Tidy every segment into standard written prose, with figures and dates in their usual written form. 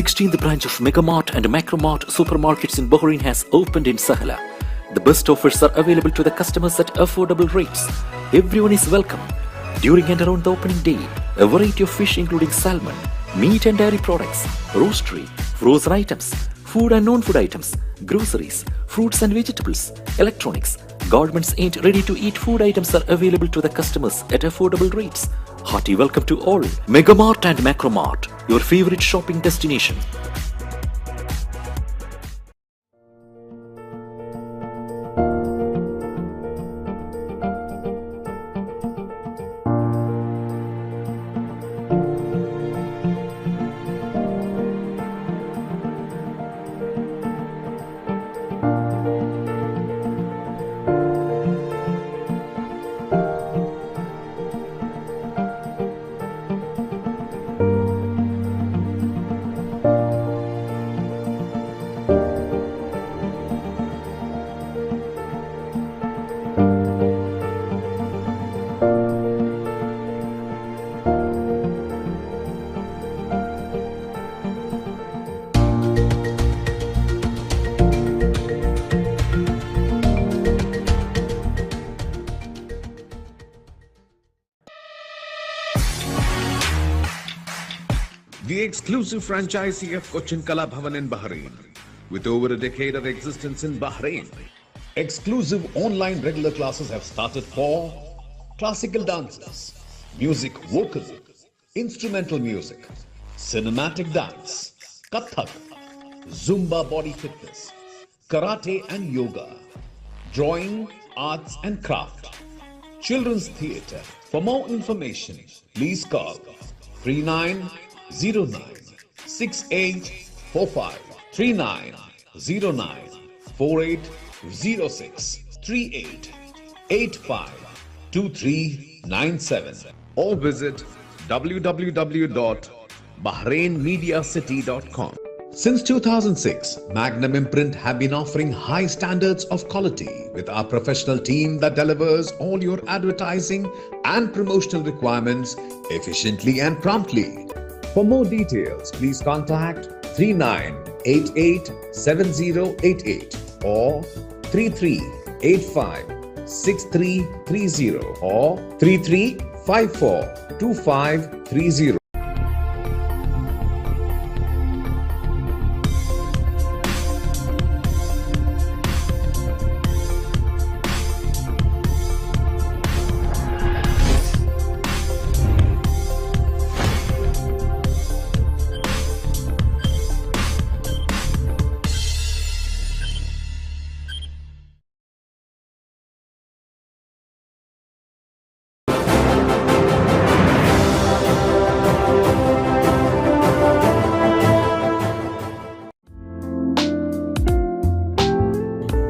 16th branch of Megamart and Macromart supermarkets in Bahrain has opened in Sahla. The best offers are available to the customers at affordable rates. Everyone is welcome. During and around the opening day, a variety of fish including salmon, meat and dairy products, roastery, frozen items, food and non-food items, groceries, fruits and vegetables, electronics, garments and ready-to-eat food items are available to the customers at affordable rates. Hearty welcome to all. Megamart and Macromart, your favorite shopping destination. The exclusive franchisee of Cochin Kala Bhavan in Bahrain. With over a decade of existence in Bahrain, exclusive online regular classes have started for classical dances, music vocal, instrumental music, cinematic dance, Kathak, Zumba body fitness, karate and yoga, drawing, arts and craft, children's theatre. For more information, please call 3909 6845 3909 4806 38 85 2397 or visit www.bahrainmediacity.com. Since 2006, Magnum Imprint have been offering high standards of quality with our professional team that delivers all your advertising and promotional requirements efficiently and promptly. For more details, please contact 39887088 or 33856330 or 33542530.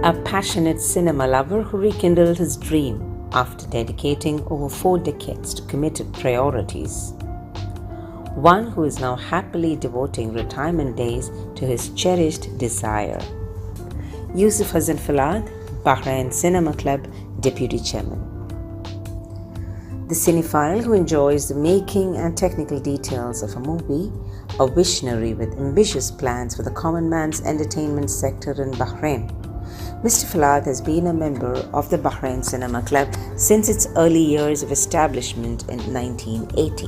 A passionate cinema lover who rekindled his dream after dedicating over 4 decades to committed priorities. One who is now happily devoting retirement days to his cherished desire. Yusuf Fulid, Bahrain Cinema Club Deputy Chairman. The cinephile who enjoys the making and technical details of a movie, a visionary with ambitious plans for the common man's entertainment sector in Bahrain. Mr. Fulid has been a member of the Bahrain Cinema Club since its early years of establishment in 1980.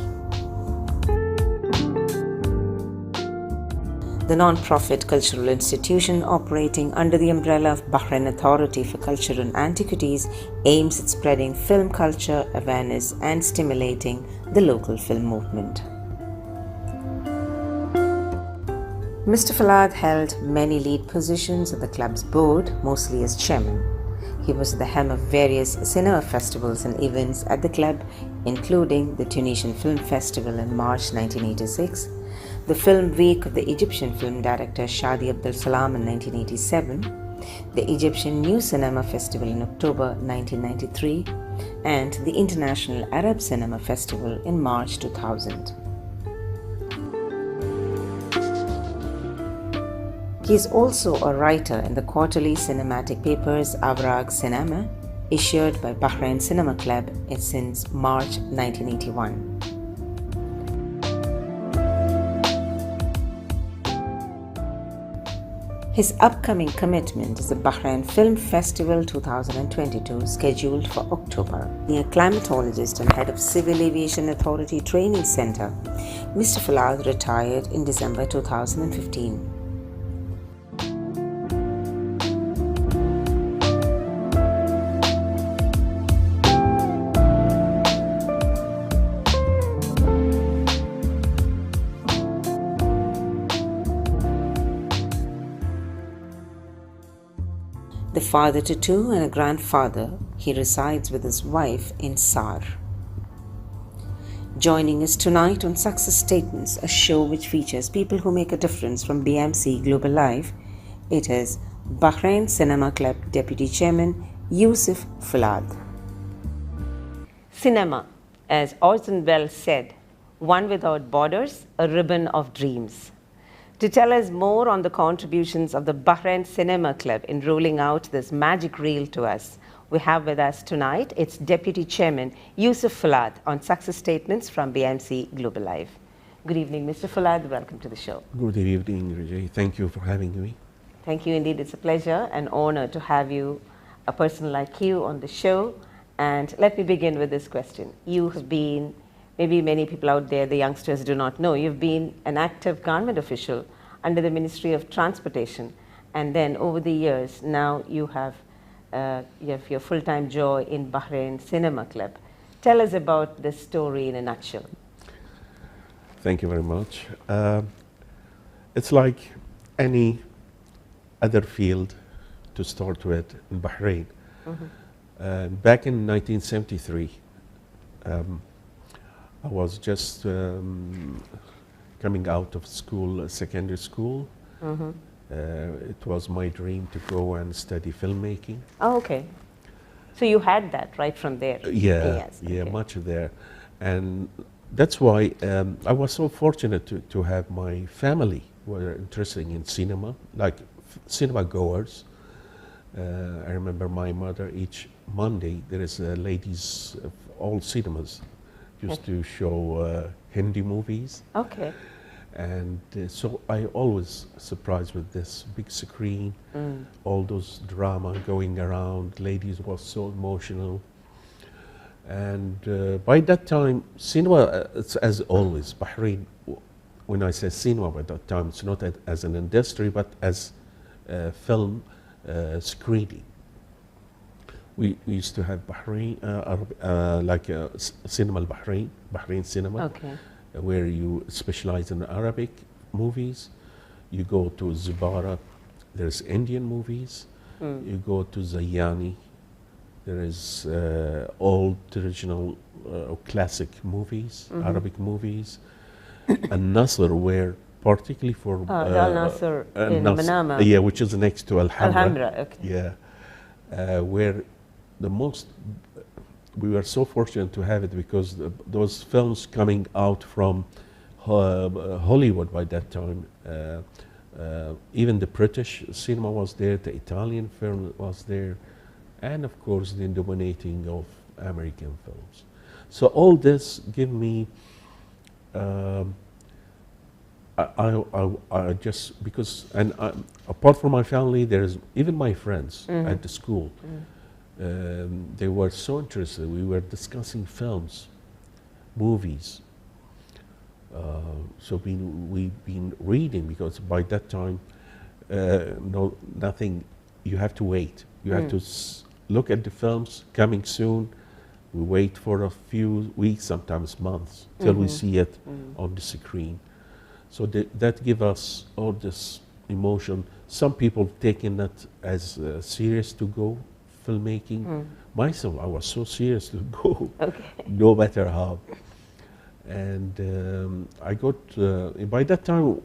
The non-profit cultural institution operating under the umbrella of Bahrain Authority for Culture and Antiquities aims at spreading film culture awareness and stimulating the local film movement. Mr. Fulid held many lead positions at the club's board, mostly as chairman. He was at the helm of various cinema festivals and events at the club, including the Tunisian Film Festival in March 1986, the Film Week of the Egyptian film director Shadi Abdel Salam in 1987, the Egyptian New Cinema Festival in October 1993, and the International Arab Cinema Festival in March 2000. He is also a writer in the quarterly cinematic papers Avrag Cinema, issued by Bahrain Cinema Club since March 1981. His upcoming commitment is the Bahrain Film Festival 2022, scheduled for October. The climatologist and head of Civil Aviation Authority Training Center, Mr. Fulid retired in December 2015. The father to two and a grandfather, he resides with his wife in Sar. Joining us tonight on Success Statements, a show which features people who make a difference from BMC Global Life, it is Bahrain Cinema Club Deputy Chairman Yusuf Fulid. Cinema, as Orson Welles said, one without borders, a ribbon of dreams. To tell us more on the contributions of the Bahrain Cinema Club in rolling out this magic reel to us, we have with us tonight its Deputy Chairman, Yusuf Fulid, on Success Statements from BMC Global Life. Good evening, Mr. Fulid. Welcome to the show. Good evening, Raji. Thank you for having me. Thank you indeed. It's a pleasure and honor to have you, a person like you, on the show. And let me begin with this question. You have been, maybe many people out there, the youngsters do not know, you've been an active government official under the Ministry of Transportation, and then over the years, now you have your full-time job in Bahrain Cinema Club. Tell us about this story in a nutshell. Thank you very much. It's like any other field to start with in Bahrain. Mm-hmm. Back in 1973, I was just coming out of school, secondary school. Mm-hmm. It was my dream to go and study filmmaking. Oh, okay. So you had that right from there? Yeah, yes, yeah, okay. much there. And that's why I was so fortunate to have my family were interested in cinema, like cinema goers. I remember my mother, each Monday, there is ladies of all cinemas used to show Hindi movies. Okay. And so I always surprised with this big screen, all those drama going around, ladies was so emotional. And by that time, cinema, it's as always, Bahrain, when I say cinema by that time, it's not as an industry, but as film screening. We used to have Bahrain, Cinema al-Bahrain, Bahrain Cinema. Okay. Where you specialize in Arabic movies. You go to Zubara, there's Indian movies. You go to Zayani, there is old traditional classic movies, Arabic movies. And Nasr, where particularly for Al Nasr in Manama. Yeah, which is next to Alhambra. Alhambra, okay. Yeah, where the most we were so fortunate to have it because those films coming out from Hollywood by that time, even the British cinema was there, the Italian film was there, and of course the dominating of American films. So all this give me, I just, because, and apart from my family, there's even my friends at the school. They were so interested. We were discussing films, movies. So we've been reading because by that time, nothing. You have to wait. You have to look at the films coming soon. We wait for a few weeks, sometimes months, till we see it on the screen. So that give us all this emotion. Some people taking that as serious to go filmmaking. Myself, I was so serious to go, no matter how. And I got, by that time,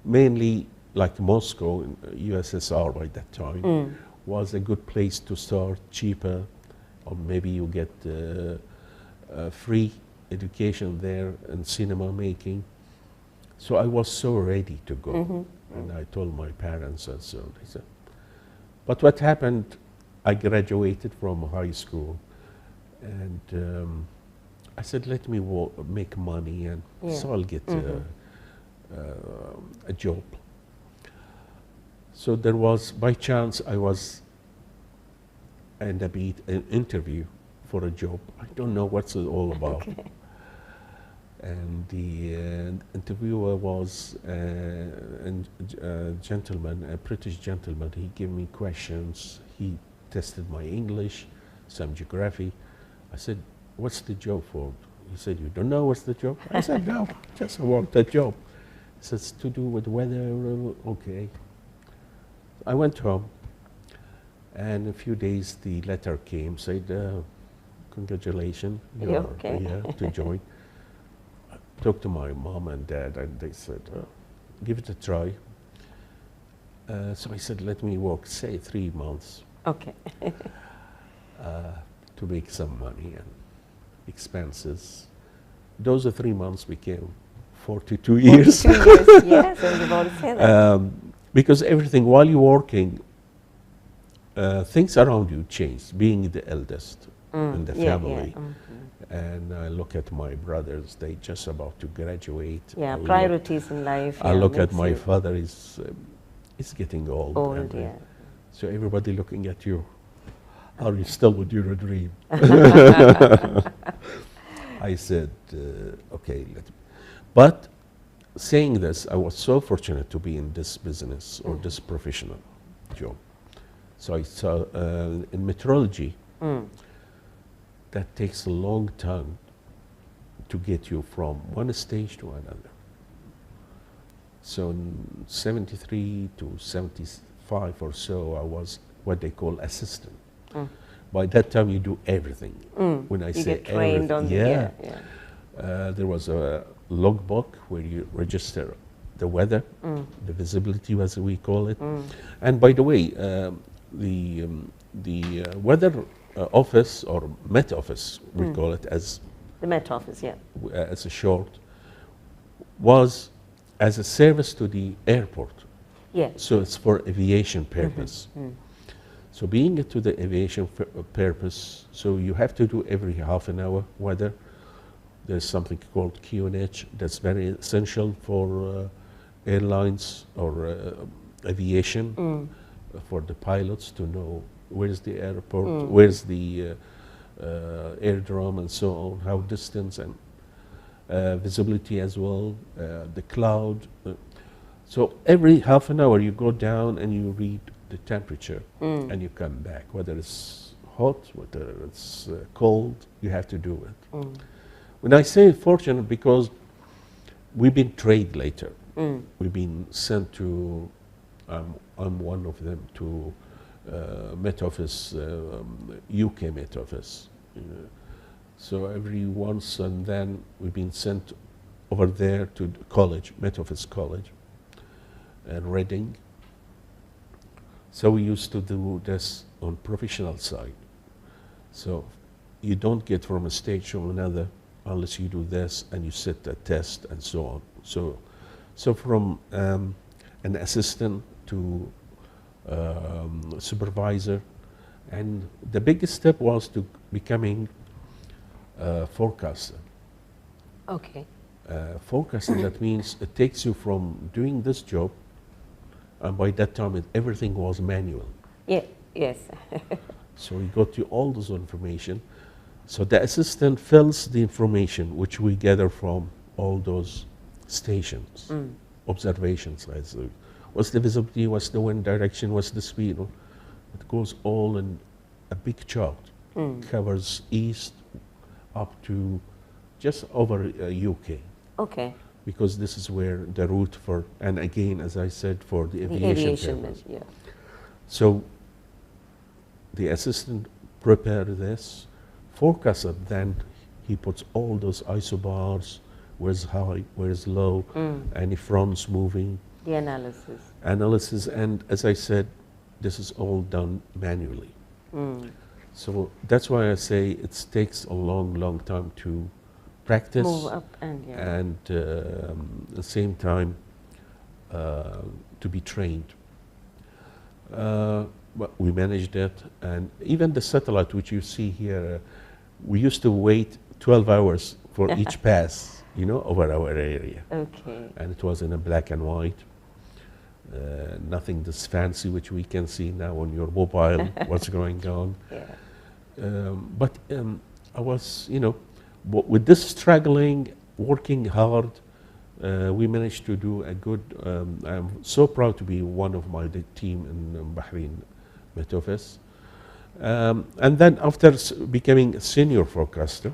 mainly like Moscow, USSR by that time, was a good place to start, cheaper, or maybe you get free education there and cinema making. So I was so ready to go. And I told my parents and so on. They said, but what happened, I graduated from high school and I said, let me make money and so I'll get a job. So there was, by chance, I was in an interview for a job. I don't know what's it all about. Okay. And the interviewer was a gentleman, a British gentleman. He gave me questions. He tested my English, some geography. I said, what's the job for? He said, you don't know what's the job? I said, no, just I want that job. He says, to do with weather, okay. I went home, and in a few days the letter came, said, congratulations, you're okay. here to join. I talked to my mom and dad, and they said, give it a try. So I said, let me work, say 3 months, Okay. to make some money and expenses. Those 3 months became 42 years. 2 years, yes, I was about to say that. Because everything, while you're working, things around you change, being the eldest in the family. And I look at my brothers, they just about to graduate. Yeah, priorities in life. I yeah, look at makes my you father, he's getting old. old, and, yeah. So everybody looking at you, are you still with your dream? I said, okay. But saying this, I was so fortunate to be in this business or this professional job. So I saw in meteorology, that takes a long time to get you from one stage to another. So in 73 to 75 or so, I was what they call assistant. By that time, you do everything. When I You say get trained on everything, yeah. there was a logbook where you register the weather, the visibility, as we call it. And by the way, the weather office or Met Office, we call it as The Met Office, yeah. as a short, was as a service to the airport. Yeah. So it's for aviation purpose. So being to the aviation purpose, so you have to do every half an hour weather. There's something called QNH that's very essential for airlines or aviation, for the pilots to know where's the airport, where's the airdrome and so on, how distance and visibility as well, the cloud. So every half an hour you go down and you read the temperature and you come back, whether it's hot, whether it's cold, you have to do it. When I say fortunate, because we've been trained later. We've been sent to, I'm one of them, to Met Office, UK Met Office. So every once and then we've been sent over there to college, Met Office College, and Reading. So we used to do this on professional side. So you don't get from a stage to another unless you do this and you sit a test and so on. So from an assistant to supervisor, and the biggest step was to becoming a forecaster. Okay. Forecasting, that means it takes you from doing this job, and by that time everything was manual. Yeah. Yes. So we got you all this information. So the assistant fills the information which we gather from all those stations, observations. What's the visibility, what's the wind direction, what's the speed? It goes all in a big chart, covers east up to just over UK. Okay. Because this is where the route for, and again, as I said, for the aviation purpose. Yeah. So the assistant prepared this, forecaster, then he puts all those isobars, where's high, where's low, any fronts moving. The Analysis, and as I said, this is all done manually. So that's why I say it takes a long, long time to practice. Move up and and at the same time to be trained. But we managed it, and even the satellite which you see here, we used to wait 12 hours for each pass, over our area. Okay. And it was in a black and white. nothing this fancy which we can see now on your mobile, what's going on. Yeah. But I was, with this struggling, working hard, we managed to do a good, I'm so proud to be one of my team in Bahrain Met Office. And then after becoming a senior forecaster,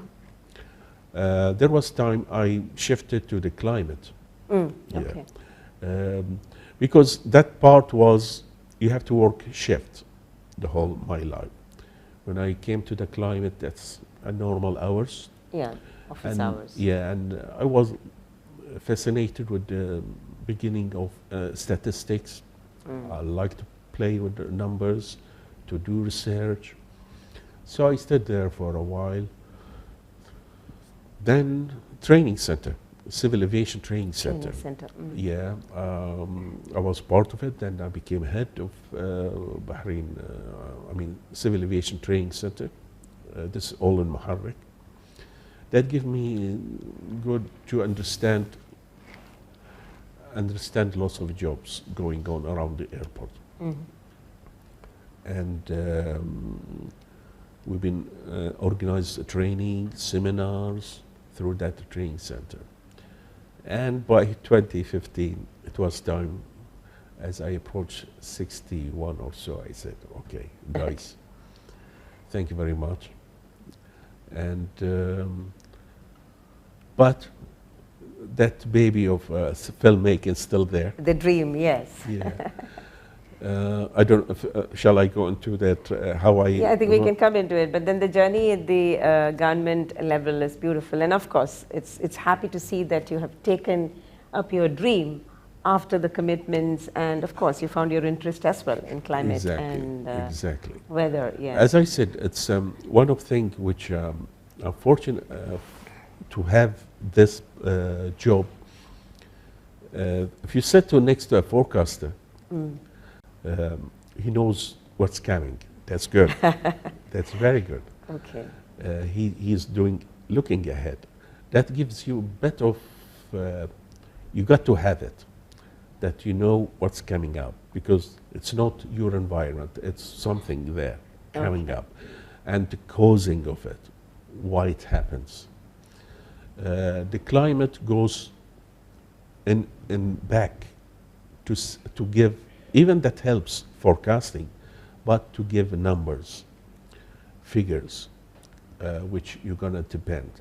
there was time I shifted to the climate. Okay. Because that part was, you have to work shift the whole my life. When I came to the climate, that's a normal hours. Yeah, office And hours. yeah, and I was fascinated with the beginning of statistics. I like to play with the numbers, to do research. So I stayed there for a while. Then training center, civil aviation training center. Yeah, I was part of it. Then I became head of Bahrain, Civil Aviation Training Center. This is all in Muharraq. That gave me good to understand lots of jobs going on around the airport. And we've been organized training, seminars through that training center. And by 2015, it was time, as I approached 61 or so, I said, okay, guys, thank you very much. And, but that baby of filmmaking is still there. The dream, yes. Yeah. I don't know, shall I go into that, how I... Yeah, I think we can come into it, but then the journey at the government level is beautiful. And of course, it's happy to see that you have taken up your dream after the commitments, and of course, you found your interest as well in climate and weather. Yeah. As I said, it's one of the things which I'm fortunate to have this job. If you sit next to a forecaster, he knows what's coming. That's good. That's very good. Okay. He's looking ahead. That gives you a bit of, you got to have it, that you know what's coming up, because it's not your environment, it's something there coming up, and the causing of it, why it happens. The climate goes in back to give, even that helps forecasting, but to give numbers, figures, which you're going to depend.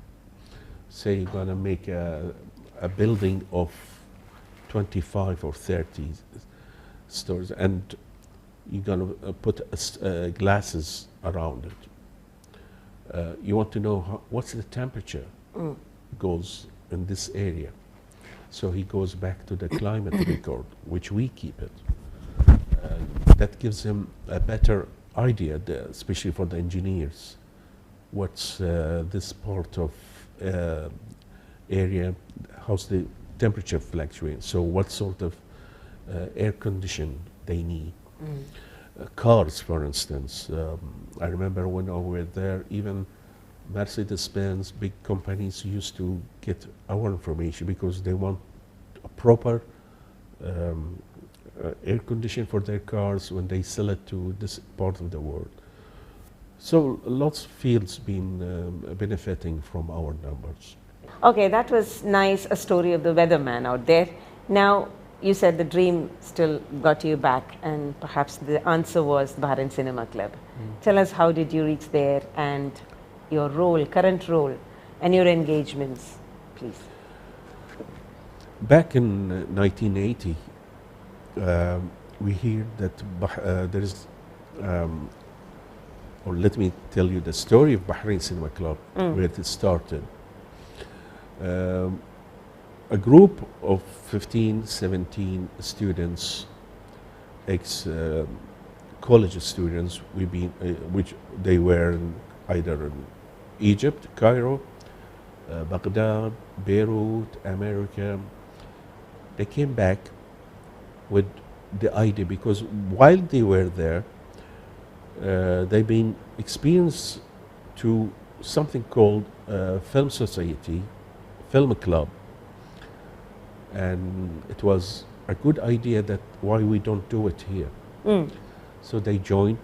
Say you're going to make a building of 25 or 30 stores, and you're going to put glasses around it. You want to know what's the temperature goes in this area. So he goes back to the climate record, which we keep it. That gives him a better idea, especially for the engineers, what's this part of area, how's the temperature fluctuating, so what sort of air condition they need. Cars, for instance, I remember when I was there, even Mercedes-Benz, big companies used to get our information because they want a proper air condition for their cars when they sell it to this part of the world. So lots of fields been benefiting from our numbers. Okay, that was nice, a story of the weatherman out there. Now, you said the dream still got you back, and perhaps the answer was the Bahrain Cinema Club. Tell us, how did you reach there, and your role, current role, and your engagements, please. Back in 1980, we hear that there is, or let me tell you the story of Bahrain Cinema Club, where it started. A group of 15, 17 students, ex-college students, which they were either in Egypt, Cairo, Baghdad, Beirut, America. They came back with the idea, because while they were there, they've been experienced to something called Film Society, Film Club, and it was a good idea that why we don't do it here. So they joined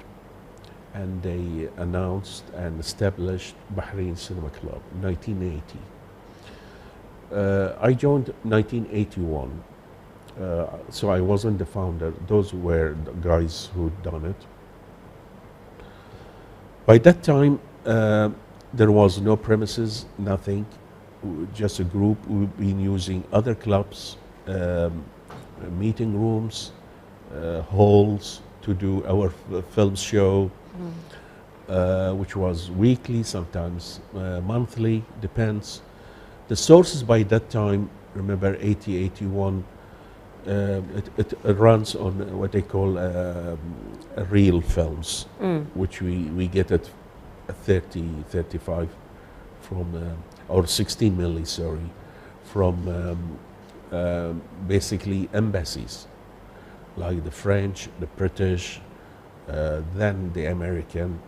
and they announced and established Bahrain Cinema Club in 1980. I joined 1981, so I wasn't the founder. Those were the guys who'd done it. By that time, there was no premises, nothing, just a group. We've been using other clubs, meeting rooms, halls to do our film show, which was weekly, sometimes monthly, depends. The sources by that time, remember 80, 81, it runs on what they call real films, which we get at 30, 35 from, or 16 milli, sorry, from basically embassies, like the French, the British, then the American.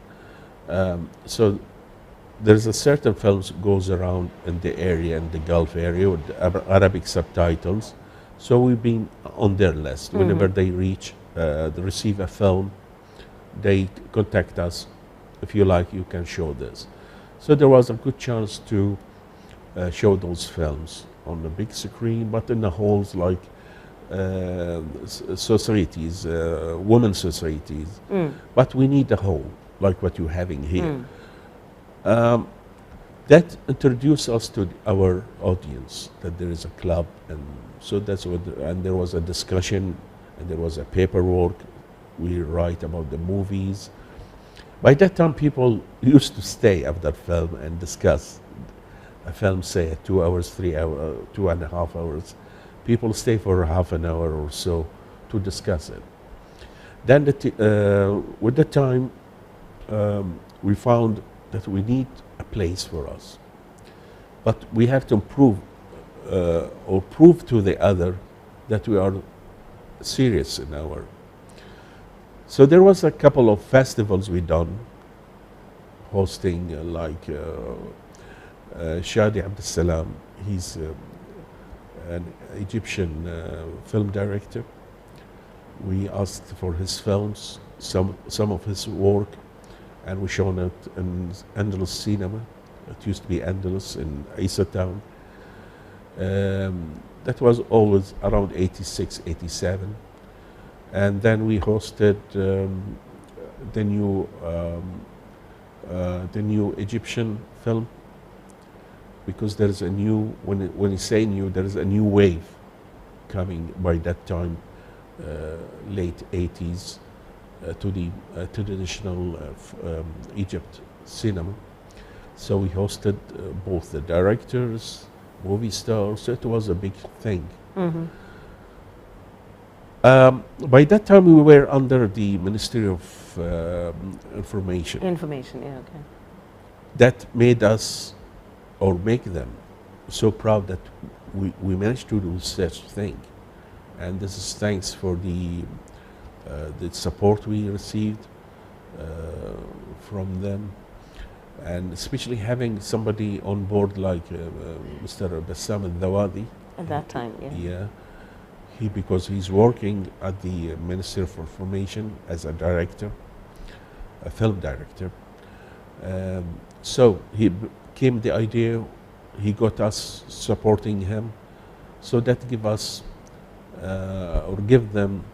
So there's a certain films goes around in the area, in the Gulf area, with Arabic subtitles. So we've been on their list. Whenever they receive a film, they contact us. If you like, you can show this. So there was a good chance to show those films on the big screen, but in the halls like societies, women's societies. But we need a hall, like what you're having here. That introduced us to our audience, that there is a club, and so that's what, and there was a discussion, and there was a paperwork. We write about the movies. By that time, people used to stay after film and discuss a film, say 2 hours, 3 hours, 2.5 hours. People stay for half an hour or so to discuss it. Then with the time, we found that we need a place for us. But we have to improve or prove to the other that we are serious in our. So there was a couple of festivals we done, hosting like Shadi Abdel Salam. He's an Egyptian film director. We asked for his films, some of his work, and we shown it in Andalus Cinema. It used to be Andalus in Isa Town. That was always around 86, 87. And then we hosted the new Egyptian film, because there's a new, when you say new, there is a new wave coming by that time, late 80s, to the traditional Egypt cinema. So we hosted both the directors, movie stars, so it was a big thing. By that time we were under the Ministry of Information. Information, yeah, okay. That made us, or make them, so proud that we managed to do such thing. And this is thanks for the support we received from them, and especially having somebody on board like Mr. Bassam al-Dawadi. At that time, yeah. Yeah. Because he's working at the Ministry of Information as a director, a film director. So he came the idea, he got us supporting him, so that give us or give them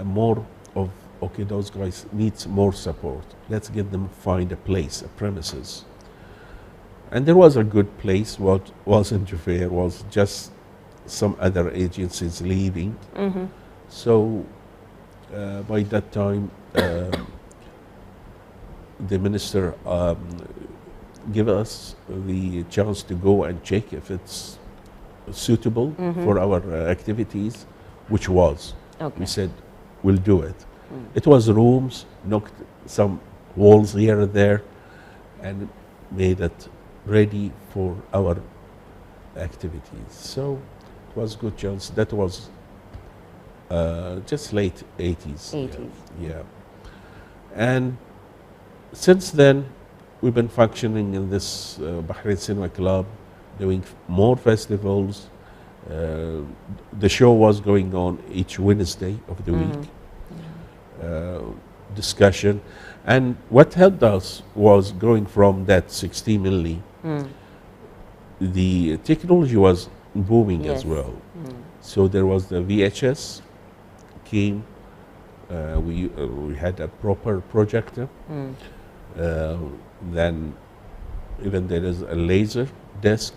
more of, okay, those guys needs more support. Let's get them find a place, a premises. And there was a good place. What wasn't Jufair was just some other agencies leaving. So by that time, the minister gave us the chance to go and check if it's suitable for our activities, which was. Okay. We said, we'll do it. It was rooms, knocked some walls here and there, and made it ready for our activities. So it was good chance. That was just late 80s. 80s. Yeah. And since then, we've been functioning in this Bahrain Cinema Club, doing more festivals, Uh, the show was going on each Wednesday of the week. Uh, discussion, and what helped us was going from that 60 milli. The technology was booming Yes. as well. So there was the VHS came. We had a proper projector. Then even there is a laser disc.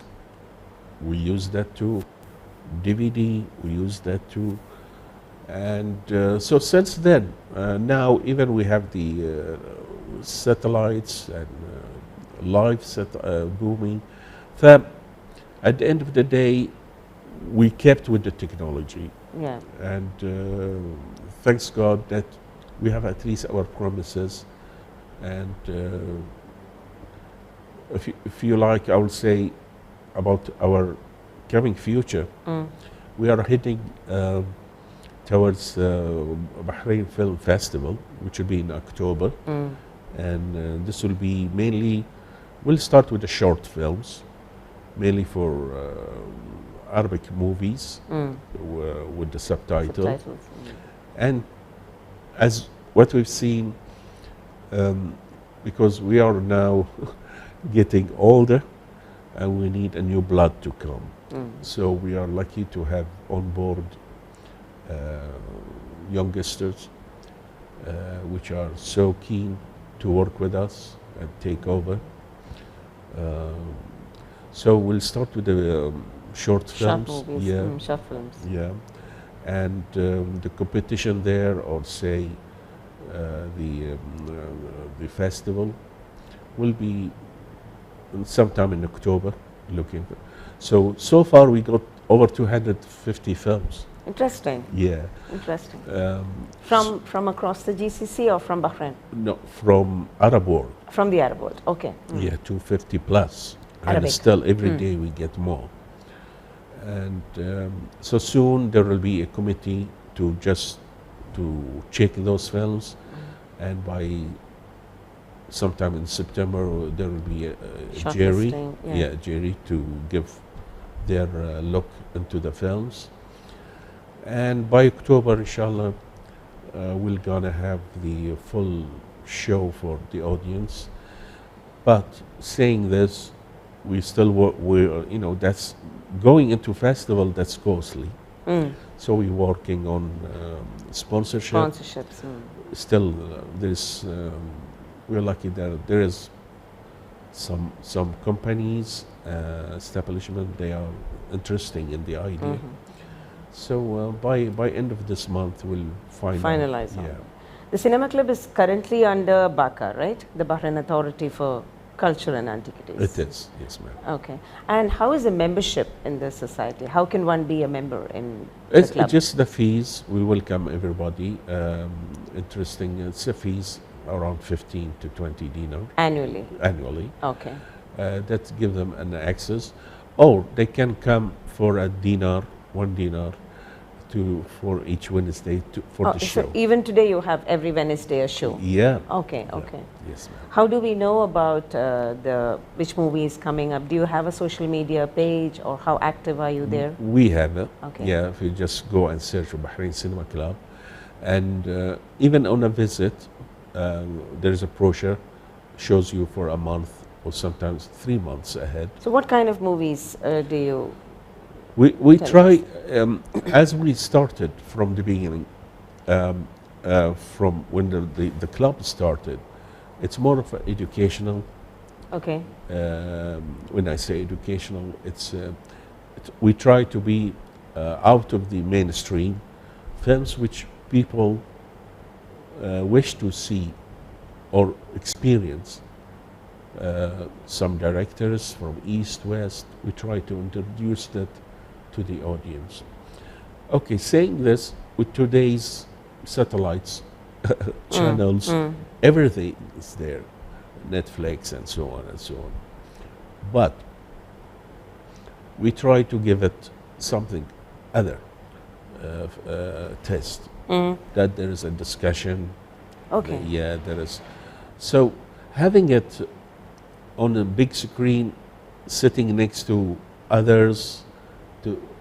We use that too. DVD, we use that too. And so since then, now even we have the satellites and live booming. So at the end of the day, we kept with the technology. Yeah. And thanks God that we have at least our promises. And if you like, I will say about our coming future, we are heading towards Bahrain Film Festival, which will be in October. And this will be mainly, we'll start with the short films, mainly for Arabic movies with the subtitles. And as what we've seen, because we are now getting older and we need a new blood to come. So we are lucky to have on board youngsters which are so keen to work with us and take over. So we'll start with the short films. Short movies, short films. Yeah, and the competition there, or say the festival, will be sometime in October. Looking, so far we got over 250 films. Interesting. Yeah. Interesting. From across the GCC or from Bahrain? No, from Arab world. From the Arab world. Okay. Yeah, 250 plus. Arabic. And still every day we get more. And so soon there will be a committee to check those films, and by sometime in September there will be a jury, jury to give their look into the films. And by October, inshallah, we're gonna have the full show for the audience. But saying this, we still we're that's going into festival, that's costly. So we're working on Sponsorships. Still, there's we're lucky that there is some companies, establishment, they are interesting in the idea. So by end of this month, we'll finalize. Yeah. The cinema club is currently under BACA, right? The Bahrain Authority for Culture and Antiquities. It is, yes, ma'am. Okay. And how is the membership in the society? How can one be a member in the club? It's just the fees. We welcome everybody. Interesting. It's a fees around 15 to 20 dinar. Annually? Annually. Okay. That give them an access. Or they can come for a dinar, 1 dinar, for each Wednesday for the show. So even today you have every Wednesday a show? Yeah. Okay, Yeah. okay. Yes, ma'am. How do we know about which movie is coming up? Do you have a social media page, or how active are you there? We have it. Okay. Yeah, if you just go and search for Bahrain Cinema Club. And even on a visit, there's a brochure, shows you for a month or sometimes 3 months ahead. So what kind of movies do you... We Tell try, as we started from the beginning, from when the club started, it's more of an educational. Okay. When I say educational, we try to be out of the mainstream films which people wish to see or experience. Some directors from East, West, we try to introduce that to the audience. Okay, saying this, with today's satellites, channels, everything is there, Netflix and so on and so on. But we try to give it something other test, that there is a discussion. Okay. Yeah, there is. So having it on a big screen, sitting next to others,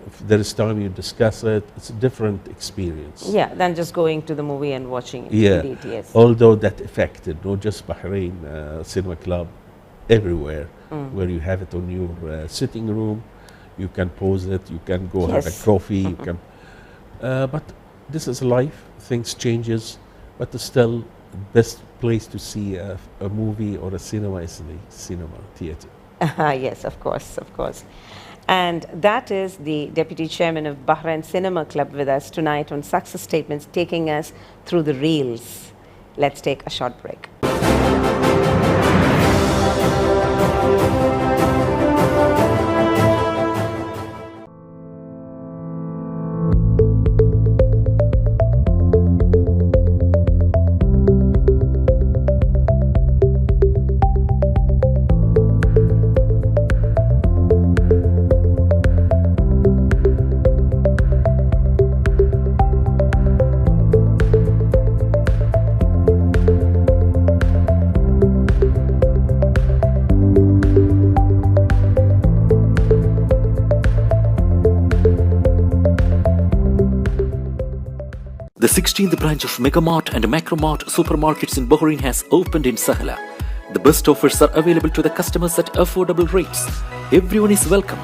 if there is time, you discuss it. It's a different experience. Yeah, than just going to the movie and watching it. Yeah. Indeed, yes. Although that affected not just Bahrain Cinema Club, everywhere, where you have it on your sitting room, you can pause it, you can go have a Yes. coffee, you can. But this is life. Things changes, but still, best place to see a movie or a cinema is the cinema theater. Yes, of course, of course. And that is the Deputy Chairman of Bahrain Cinema Club with us tonight on Success Statements, taking us through the reels. Let's take a short break. The 16th branch of Megamart and Macromart supermarkets in Bahrain has opened in Sahla. The best offers are available to the customers at affordable rates. Everyone is welcome.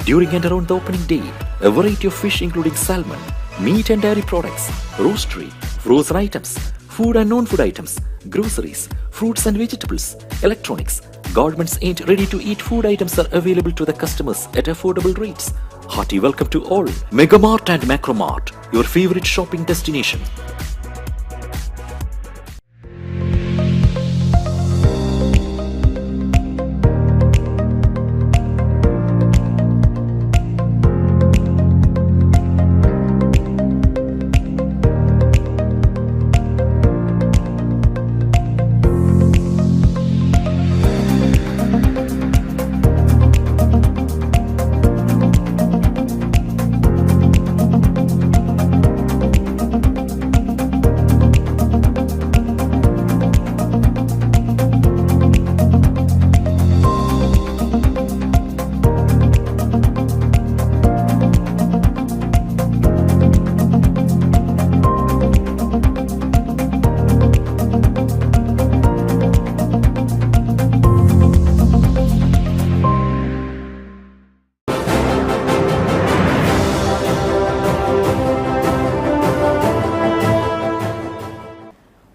During and around the opening day, a variety of fish including salmon, meat and dairy products, roastery, frozen items, food and non-food items, groceries, fruits and vegetables, electronics, garments and ready-to-eat food items are available to the customers at affordable rates. Hearty welcome to all. Megamart and Macromart, your favorite shopping destination.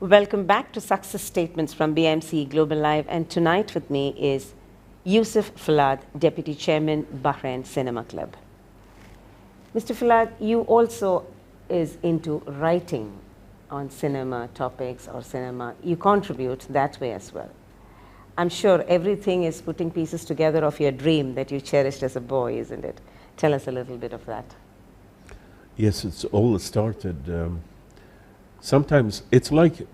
Welcome back to Success Statements from BMC Global Live, and tonight with me is Yusuf Fulid, Deputy Chairman, Bahrain Cinema Club. Mr. Fulid, you also is into writing on cinema topics or cinema. You contribute that way as well. I'm sure everything is putting pieces together of your dream that you cherished as a boy, isn't it? Tell us a little bit of that. Yes, it's all started. Sometimes it's like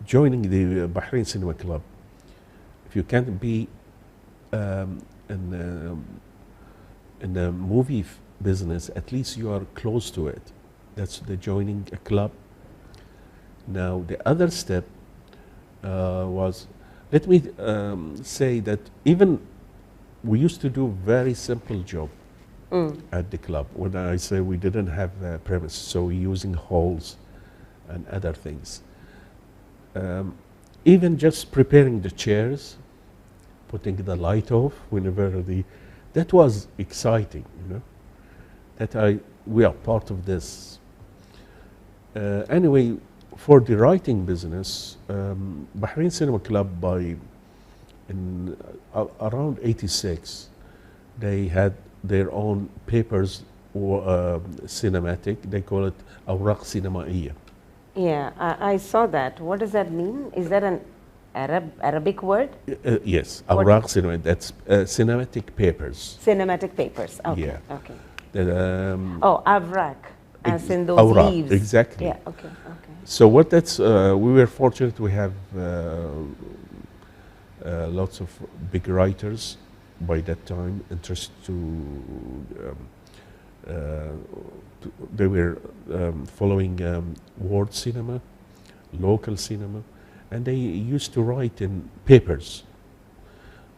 joining the Bahrain Cinema Club. If you can't be in the movie business, at least you are close to it. That's the joining a club. Now the other step was, let me say that even we used to do very simple job at the club. When I say we didn't have a premise, so we're using halls and other things. Even just preparing the chairs, putting the light off whenever that was exciting, you know, that we are part of this. Anyway, for the writing business, Bahrain Cinema Club around 86, they had their own papers or cinematic, they call it Awraq Cinemaiya. Yeah, I saw that. What does that mean? Is that an Arabic word? Yes, Awraq Cinema, that's cinematic papers. Cinematic papers, okay, Yeah. okay. That, Awraq, as in those Awraq, leaves. exactly. Yeah, okay, okay. So what that's, we were fortunate we have lots of big writers by that time interested they were following world cinema, local cinema, and they used to write in papers.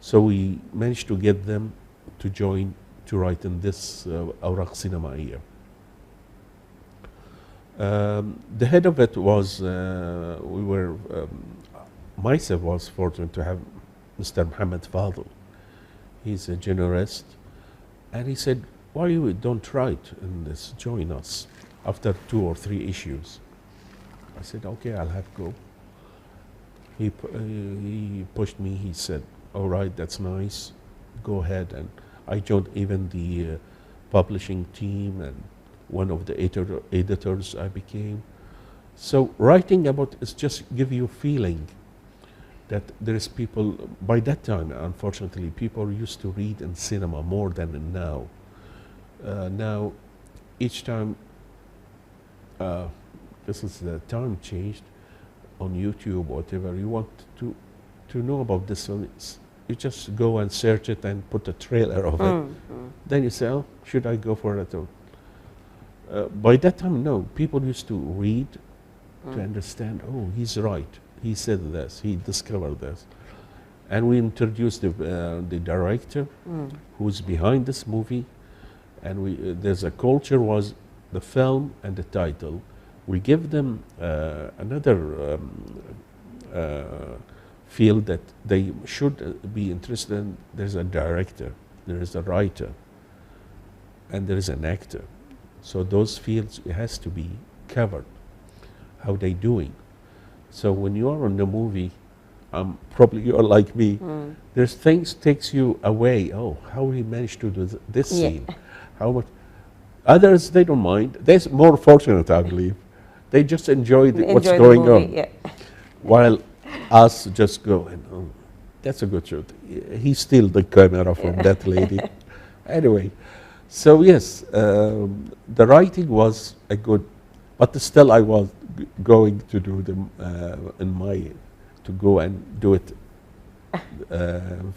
So we managed to get them to join to write in this أوراق سينمائية. The head of it was, myself was fortunate to have Mr. Mohammed Fadl. He's a journalist, and he said, why you don't write in this, join us after 2 or 3 issues. I said, okay, I'll have go. He pushed me, he said, all right, that's nice, go ahead. And I joined even the publishing team, and one of the editors I became. So writing about is just give you a feeling that there is people, by that time, unfortunately, people used to read in cinema more than in now. Now, each time, this is the time changed, on YouTube or whatever, you want to know about this one, you just go and search it and put a trailer of it. Then you say, oh, should I go for it? By that time, no. People used to read to understand, oh, he's right. He said this, he discovered this. And we introduced the director who's behind this movie. And there's a culture was the film and the title. We give them another field that they should be interested in. There's a director, there is a writer, and there is an actor. So those fields, it has to be covered. How they doing? So when you are in the movie, probably you are like me, there's things takes you away. Oh, how he managed to do this scene. How much? Others, they don't mind. They're more fortunate, I believe. They just enjoy what's going on. Yeah. While us just go, and, oh, that's a good shot. He steal the camera from that lady. Anyway, so yes, the writing was a good, but still I was going to do them to go and do it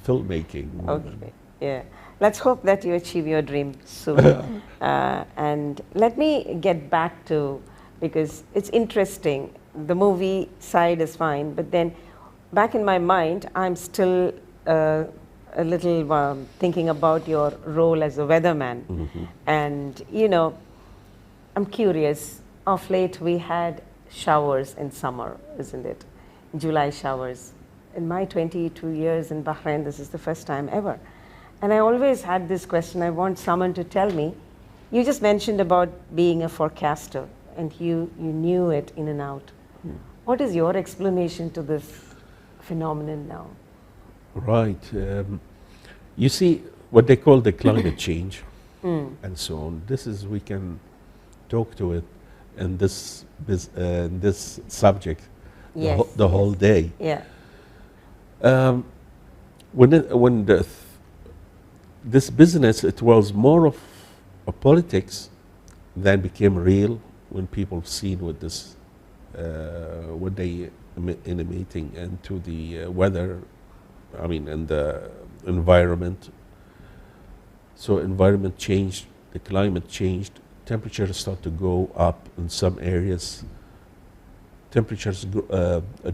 filmmaking. Okay, yeah. Let's hope that you achieve your dream soon. And let me get back to, because it's interesting, the movie side is fine, but then back in my mind, I'm still a little thinking about your role as a weatherman. And, you know, I'm curious, of late we had showers in summer, isn't it? July showers. In my 22 years in Bahrain, this is the first time ever. And I always had this question, I want someone to tell me. You just mentioned about being a forecaster, and you knew it in and out. What is your explanation to this phenomenon now? Right. You see, what they call the climate change and so on, this is, we can talk to it in this subject the whole day. Yeah. When this business, it was more of a politics than became real when people seen with this, what they animating into the weather, I mean, and the environment. So environment changed, the climate changed, temperatures start to go up in some areas, temperatures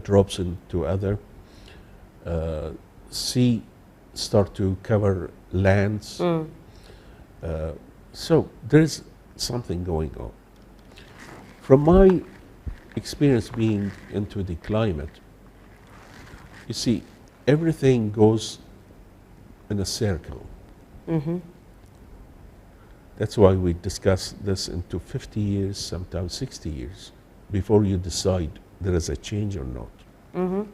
drops into other, sea start to cover lands. So there's something going on. From my experience being into the climate, you see, everything goes in a circle. That's why we discuss this into 50 years, sometimes 60 years, before you decide there is a change or not.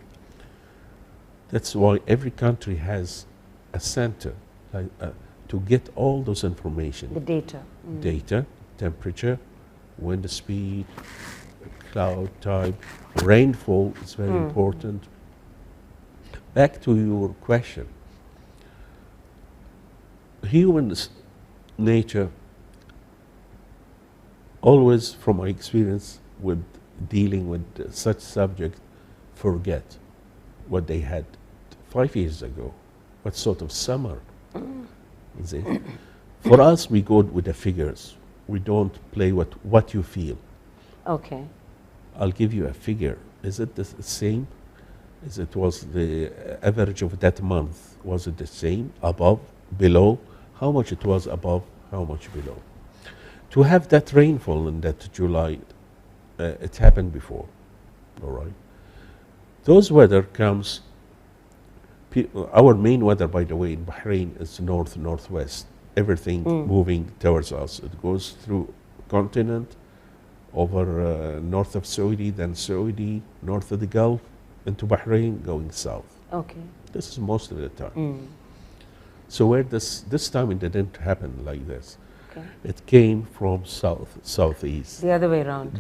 That's why every country has a center to get all those information. The data. Data, temperature, wind speed, cloud type, rainfall is very important. Back to your question. Human nature, always from my experience with dealing with such subject, forget what they had 5 years ago, what sort of summer is it. For us, we go with the figures. We don't play with what you feel. Okay. I'll give you a figure. Is it the same? Is it was the average of that month? Was it the same? Above, below, how much it was above, how much below. To have that rainfall in that July, it happened before, all right? Those weather comes, our main weather, by the way, in Bahrain is north-northwest. Everything moving towards us. It goes through continent, over north of Saudi, then Saudi, north of the Gulf, into Bahrain, going south. Okay. This is most of the time. So where this time it didn't happen like this. Okay. It came from southeast. The other way around.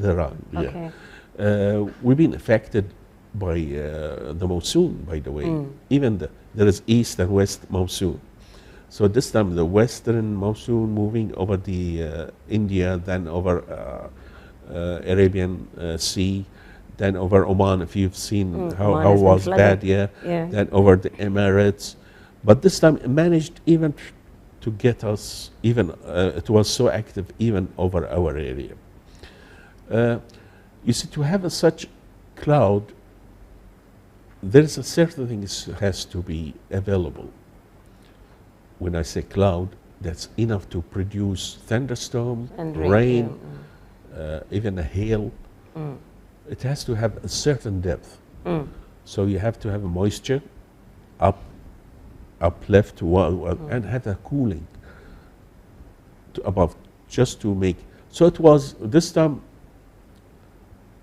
Yeah. Okay. We've been affected by the monsoon, by the way. Even there is east and west monsoon. So this time the western monsoon moving over the India, then over Arabian Sea, then over Oman, if you've seen how was bad, then over the Emirates. But this time it managed even to get us, even it was so active even over our area. You see, to have such cloud, there is a certain thing has to be available. When I say cloud, that's enough to produce thunderstorm, And rain, even a hail. It has to have a certain depth. So you have to have a moisture uplift, and have a cooling to above, just to make. So it was this time.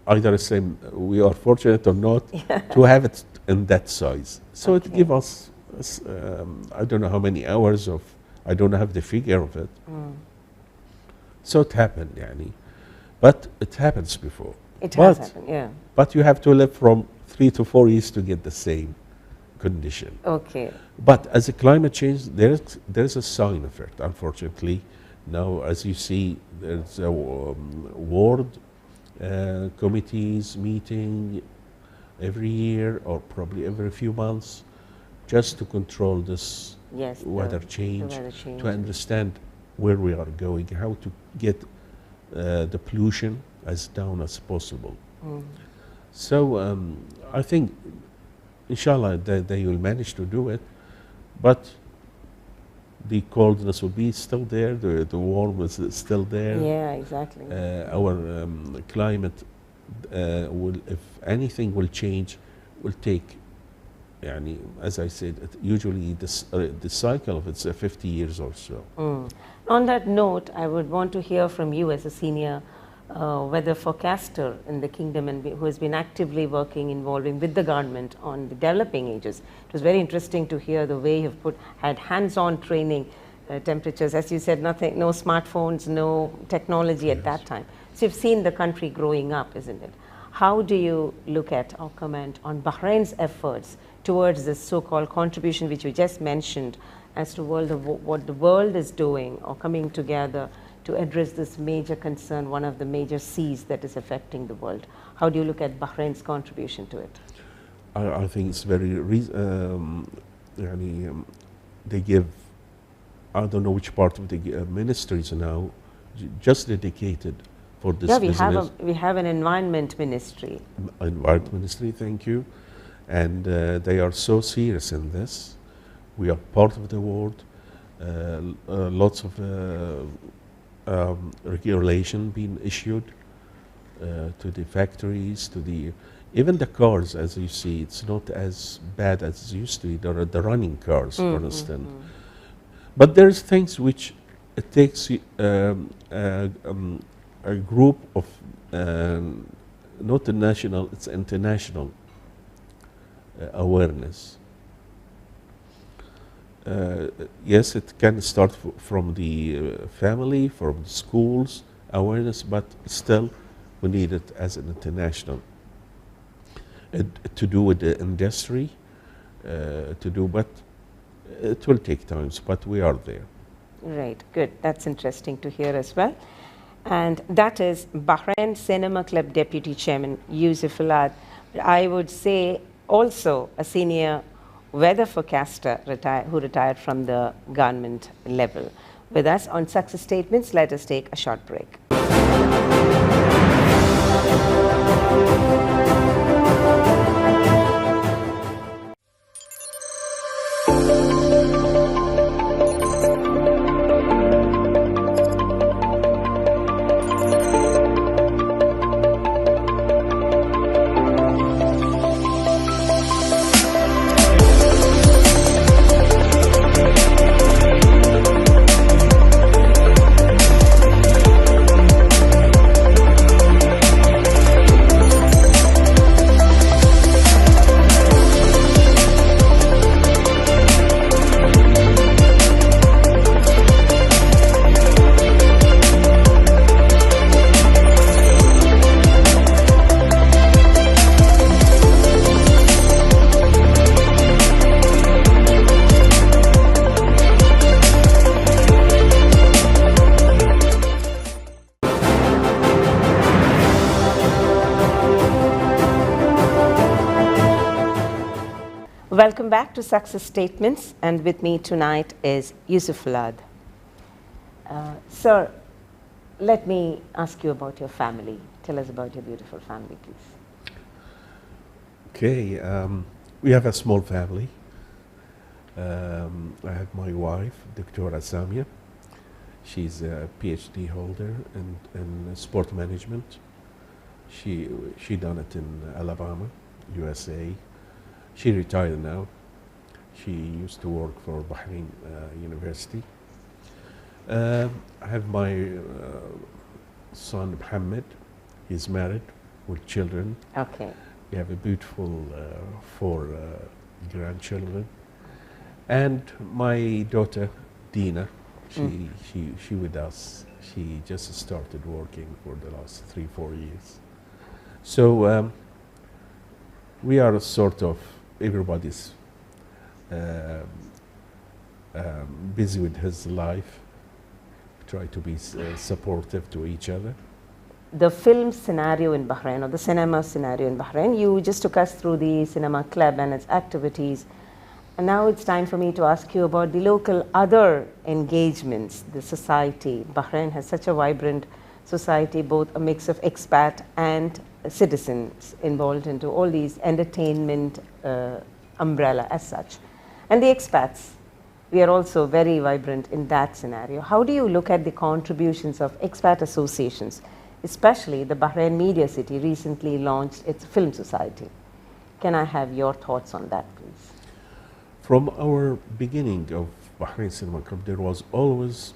Either same, we are fortunate or not to have it in that size. So it give us, I don't know how many hours of, I don't have the figure of it. So it happened, yani. But it happens before. It has happened, yeah. But you have to live from 3 to 4 years to get the same condition. Okay. But as a climate change, there's a sign of it, unfortunately. Now, as you see, there's a world committees meeting every year or probably every few months just to control this weather change, to understand where we are going, how to get the pollution as down as possible. So I think, inshallah, they will manage to do it, but the coldness will be still there, the warmth is still there. Yeah, exactly. Our climate will, if anything will change, will take, yani, as I said, usually the cycle of it's 50 years or so. On that note, I would want to hear from you as a senior weather forecaster in the kingdom and who has been actively involving with the government on the developing ages. It was very interesting to hear the way you've had hands-on training, temperatures, as you said, nothing, no smartphones, no technology at that time. So you've seen the country growing up, isn't it? How do you look at or comment on Bahrain's efforts towards this so-called contribution which you just mentioned as to what the world is doing or coming together to address this major concern, one of the major seas that is affecting the world? How do you look at Bahrain's contribution to it? I think it's very, they give, I don't know which part of the ministries now, just dedicated for this business. We have an environment ministry. Environment ministry, thank you. And they are so serious in this. We are part of the world. Lots of regulation being issued to the factories, to the even the cars. As you see, it's not as bad as it used to be. There are the running cars, for instance. But there's things which it takes a group of not the national, it's international awareness. Yes, it can start from the family, from the schools, awareness, but still we need it as an international. To do with the industry, but it will take time, but we are there. Right, good. That's interesting to hear as well. And that is Bahrain Cinema Club Deputy Chairman Yusuf Fulid. I would say also a senior weather forecaster who retired from the government level. With us on Success Statements, let us take a short break. Welcome back to Success Statements, and with me tonight is Yusuf Fulid. Sir, let me ask you about your family. Tell us about your beautiful family, please. Okay, we have a small family. I have my wife, Dr. Samia. She's a PhD holder in sport management. She done it in Alabama, USA. She retired now. She used to work for Bahrain University. I have my son Mohammed. He's married with children. Okay. We have a beautiful 4 grandchildren. And my daughter Dina, she with us. She just started working for the last 3-4 years. So we are sort of, everybody's busy with his life. Try to be supportive to each other. The film scenario in Bahrain, or the cinema scenario in Bahrain, you just took us through the cinema club and its activities. And now it's time for me to ask you about the local other engagements, the society. Bahrain has such a vibrant society, both a mix of expat and citizens involved into all these entertainment umbrella as such. And the expats, we are also very vibrant in that scenario. How do you look at the contributions of expat associations, especially the Bahrain Media City recently launched its film society? Can I have your thoughts on that, please? From our beginning of Bahrain Cinema Club, there was always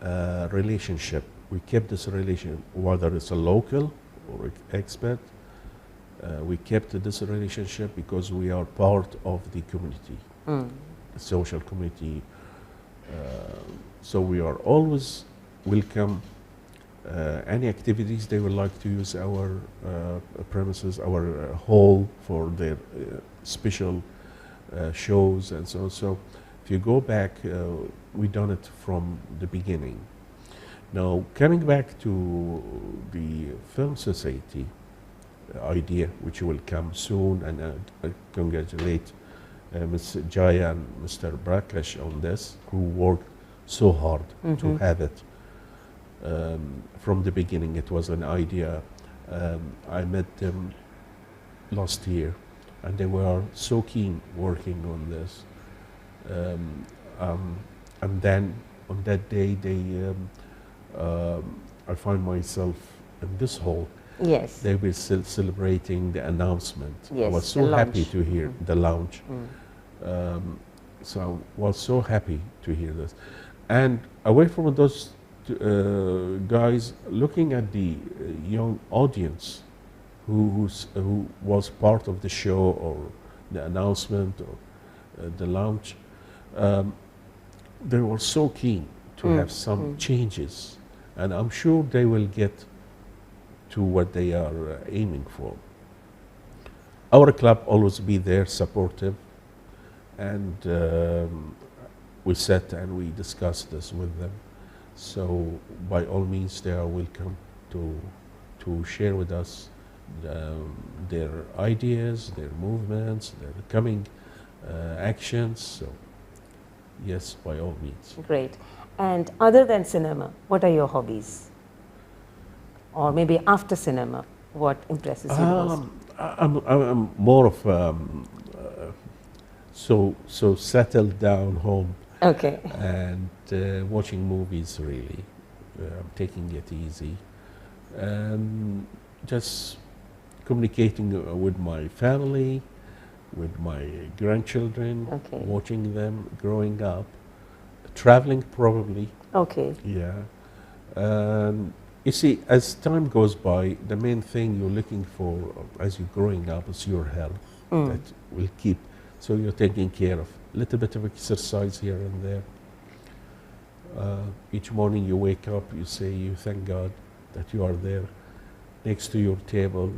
a relationship. We kept this relation, whether it's a local or expat. We kept this relationship because we are part of the community, the social community. So we are always welcome. Any activities they would like to use our premises, our hall for their special shows and so on. So if you go back, we done it from the beginning. Now coming back to the film society idea, which will come soon, and I congratulate Ms. Jaya and Mr. Prakash on this, who worked so hard to have it. From the beginning, it was an idea. I met them last year, and they were so keen working on this. And then on that day, I find myself in this hall. Yes. They were celebrating the announcement. Yes, I was so the happy launch. to hear the launch. So I was so happy to hear this. And away from those guys, looking at the young audience who was part of the show or the announcement or the launch, they were so keen to have some changes, and I'm sure they will get to what they are aiming for. Our club always be there, supportive, and we sat and we discussed this with them. So by all means, they are welcome to share with us their ideas, their movements, their coming actions. So yes, by all means. Great. And other than cinema, what are your hobbies? Or maybe after cinema, what impresses you most? I'm more of so settled down home. Okay. And watching movies, really. Taking it easy. Just communicating with my family, with my grandchildren, Okay. watching them growing up, traveling probably. Okay. Yeah. You see, as time goes by, the main thing you're looking for as you're growing up is your health. That will keep, so you're taking care of a little bit of exercise here and there. Each morning you wake up, you say you thank God that you are there. Next to your table,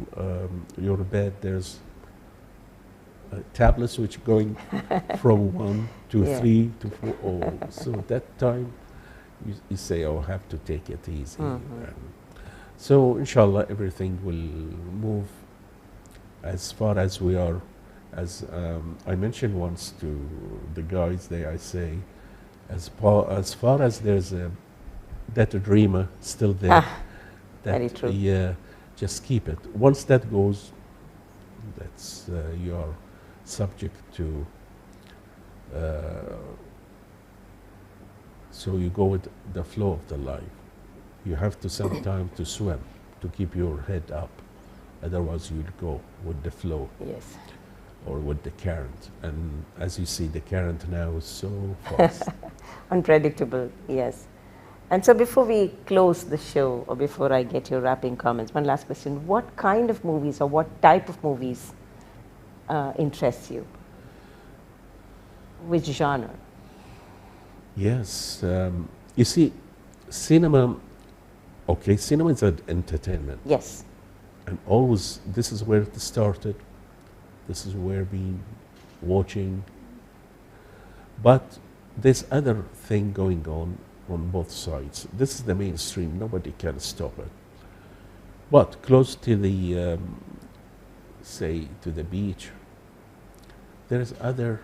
your bed, there's tablets which going from 1 to 3 to 4. Oh, so that time you say, oh, I have to take it easy. So inshallah, everything will move as far as we are As I mentioned once to the guys there, I say, as far as there's that dreamer still there, very true. Yeah, just keep it. Once that goes, that's you are subject to. So you go with the flow of the life. You have to sometimes to swim to keep your head up. Otherwise, you'll go with the flow. Yes. Or with the current. And as you see, the current now is so fast. Unpredictable, yes. And so before we close the show, or before I get your wrapping comments, one last question. What kind of movies or what type of movies interests you? Which genre? Yes. You see, cinema, okay, cinema is an entertainment. Yes. And always, this is where it started. This is where we watching. But there's other thing going on both sides. This is the mainstream. Nobody can stop it. But close to the, say, to the beach, there is other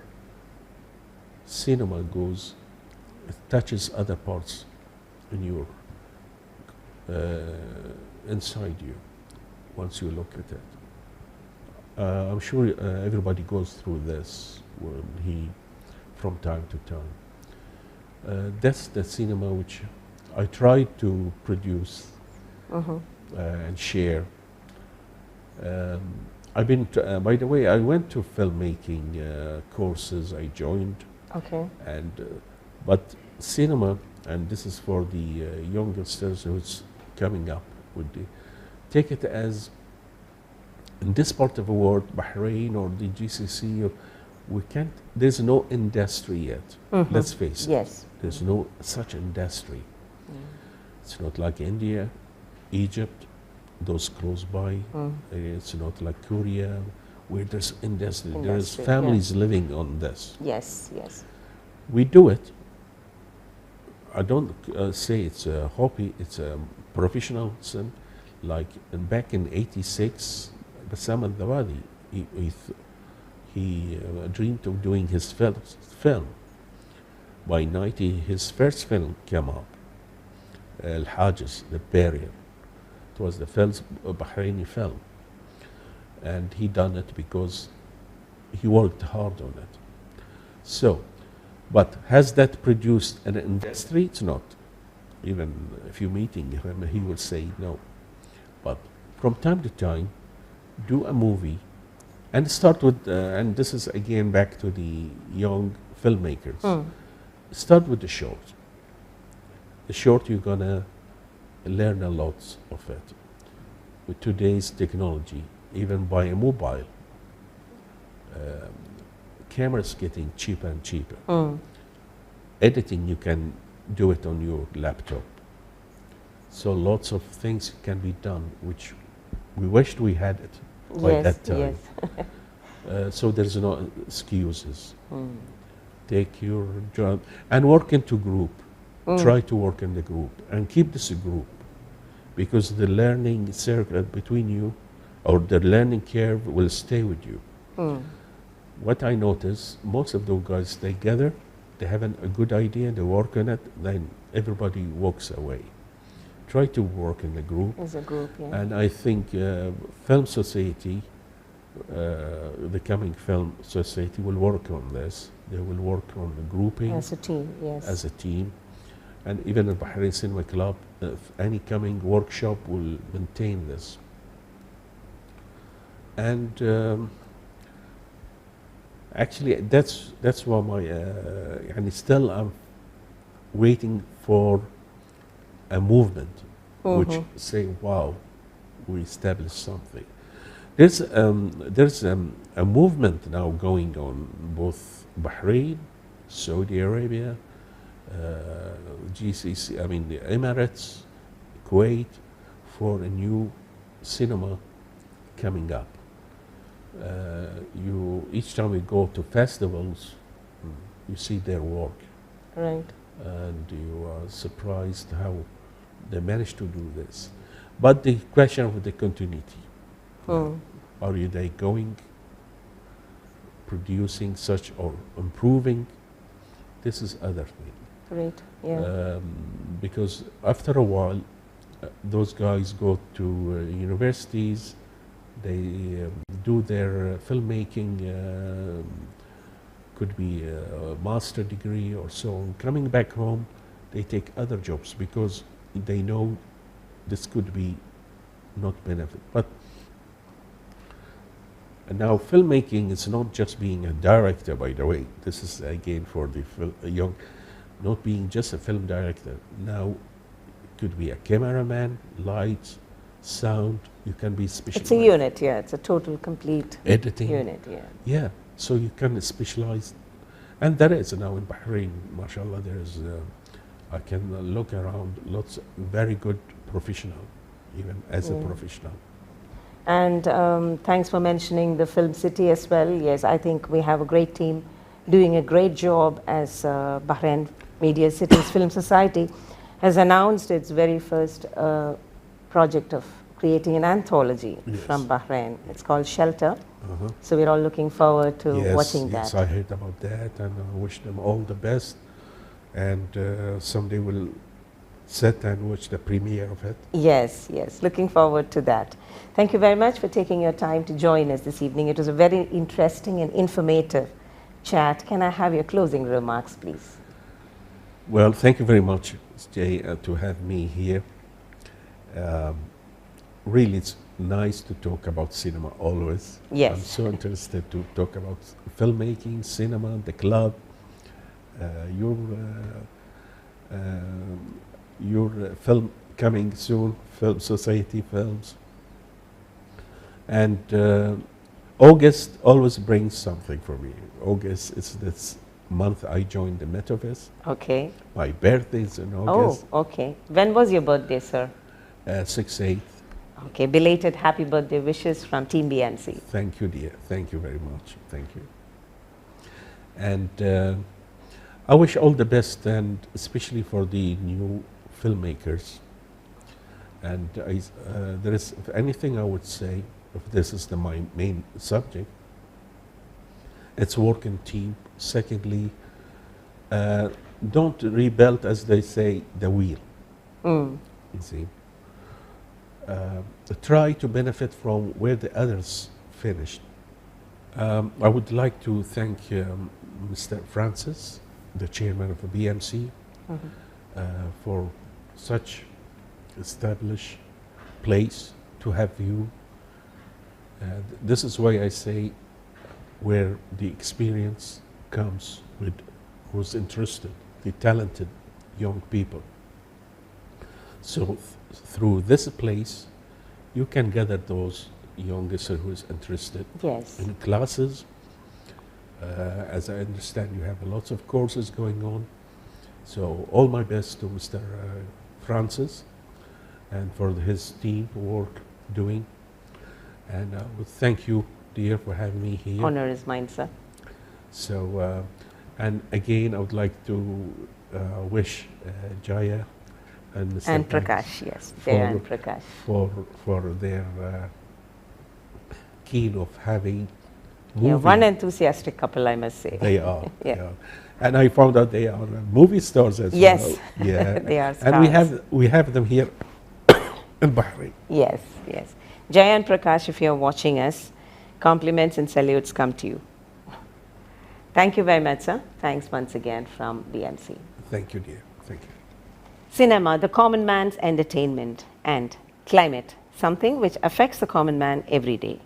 cinema goes, it touches other parts in your, inside you, once you look at it. I'm sure everybody goes through this when from time to time. That's the cinema which I try to produce and share. I've been, by the way, I went to filmmaking courses. I joined. Okay. And but cinema, and this is for the youngsters who's coming up with the, take it as in this part of the world, Bahrain or the GCC, we can't. There's no industry yet. Let's face it. Yes. There's no such industry. It's not like India, Egypt, those close by. It's not like Korea, where there's industry. There's families living on this. Yes, yes. We do it. I don't say it's a hobby, it's a professionalism. Like back in '86, Bassam al-Dawadi, he dreamed of doing his film. By '90, his first film came up, Al-Hajj, The Barrier. It was the first Bahraini film. And he done it because he worked hard on it. So, but has that produced an industry? It's not. Even if you're meeting him, he will say no. But from time to time, do a movie and start with, and this is again back to the young filmmakers. Start with the short. The short, you're gonna learn a lot of it. With today's technology, even by a mobile, cameras getting cheaper and cheaper. Editing, you can do it on your laptop. So lots of things can be done, which we wished we had it by that time. Yes. So there's no excuses. Take your job and work into group. Try to work in the group and keep this a group, because the learning circle between you, or the learning curve, will stay with you. What I notice, most of those guys, they gather, they have a good idea, they work on it, then everybody walks away. Try to work in a group. As a group, yeah. And I think Film Society, the coming Film Society, will work on this. They will work on the grouping. As a team, yes. As a team. And even the Bahrain Cinema Club, any coming workshop will maintain this. And actually, that's why my, and still I'm waiting for a movement which say, wow, we established something. There's a movement now going on, both Bahrain, Saudi Arabia, GCC, I mean the Emirates, Kuwait, for a new cinema coming up. Each time we go to festivals, you see their work. Right. And you are surprised how they managed to do this. But the question of the continuity, are they going producing such or improving, this is other thing. Great. Yeah. Because after a while, those guys go to universities, they do their filmmaking, could be a master degree or so on. Coming back home, they take other jobs because they know this could be not benefit. But now filmmaking is not just being a director, by the way. This is again for the young, not being just a film director. Now it could be a cameraman, lights, sound. You can be specialized. It's a unit, yeah. It's a total, complete editing unit, yeah. Yeah, so you can specialize, and there is now in Bahrain, mashallah. There is, I can look around, lots very good professional, even as a professional. And thanks for mentioning the Film City as well. Yes, I think we have a great team doing a great job as Bahrain Media Cities Film Society has announced its very first project of creating an anthology from Bahrain. It's called Shelter. So we're all looking forward to watching that. Yes, I heard about that, and I wish them all the best. And someday we'll sit and watch the premiere of it. Yes, yes, looking forward to that. Thank you very much for taking your time to join us this evening. It was a very interesting and informative chat. Can I have your closing remarks, please? Well, thank you very much, Jay, to have me here. Really, it's nice to talk about cinema always. Yes. I'm so interested to talk about filmmaking, cinema, the club, your film coming soon, Film Society Films. And August always brings something for me. August is this month I joined the Metaverse. Okay. My birthday is in August. Oh, okay. When was your birthday, sir? 6/8. Okay, belated happy birthday wishes from Team BMC. Thank you, dear. Thank you very much. Thank you. And I wish all the best, and especially for the new filmmakers. And there is, if anything I would say, if this is my main subject, it's work in team. Secondly, don't rebuild, as they say, the wheel. You see, try to benefit from where the others finished. I would like to thank Mr. Francis, the chairman of the BMC, for such established place to have you. This is why I say where the experience comes with who's interested, the talented young people. So through this place, you can gather those youngest who is interested in classes. As I understand, you have lots of courses going on. So all my best to Mr. Francis and for his team work doing. And I would thank you, dear, for having me here. Honor is mine, sir. So, and again, I would like to wish Jaya and Mr. And Prakash, yes, Jaya and Prakash. For their keen of having Yeah, one enthusiastic couple, I must say. They are. They are. And I found out they are movie stars as well. Yeah, they are stars. And we have them here in Bahrain. Yes, yes. Jaya and Prakash, if you're watching us, compliments and salutes come to you. Thank you very much, sir. Thanks once again from BMC. Thank you, dear. Thank you. Cinema, the common man's entertainment, and climate, something which affects the common man every day.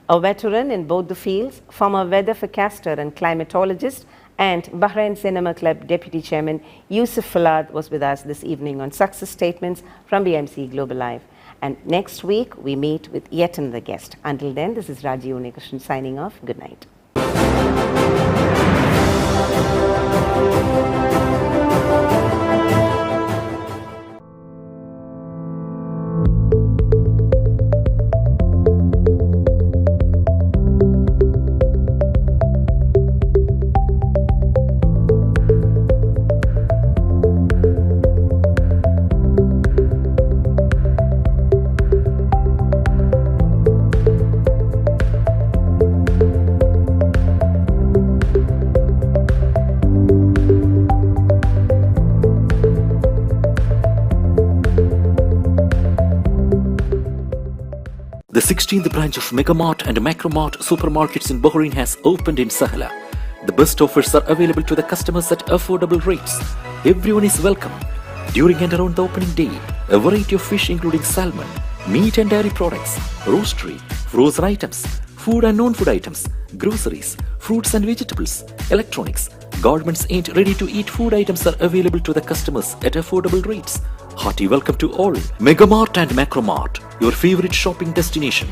A veteran in both the fields, former weather forecaster and climatologist, and Bahrain Cinema Club Deputy Chairman Yusuf Fulid was with us this evening on Success Statements from BMC Global Live. And next week, we meet with yet another guest. Until then, this is Raji Unnikrishnan signing off. Good night. 16th branch of Megamart and Macromart supermarkets in Bahrain has opened in Sahla. The best offers are available to the customers at affordable rates. Everyone is welcome. During and around the opening day, a variety of fish including salmon, meat and dairy products, roastery, frozen items, food and non-food items, groceries, fruits and vegetables, electronics, garments and ready-to-eat food items are available to the customers at affordable rates. Hearty welcome to all. Megamart and Macromart, your favorite shopping destination.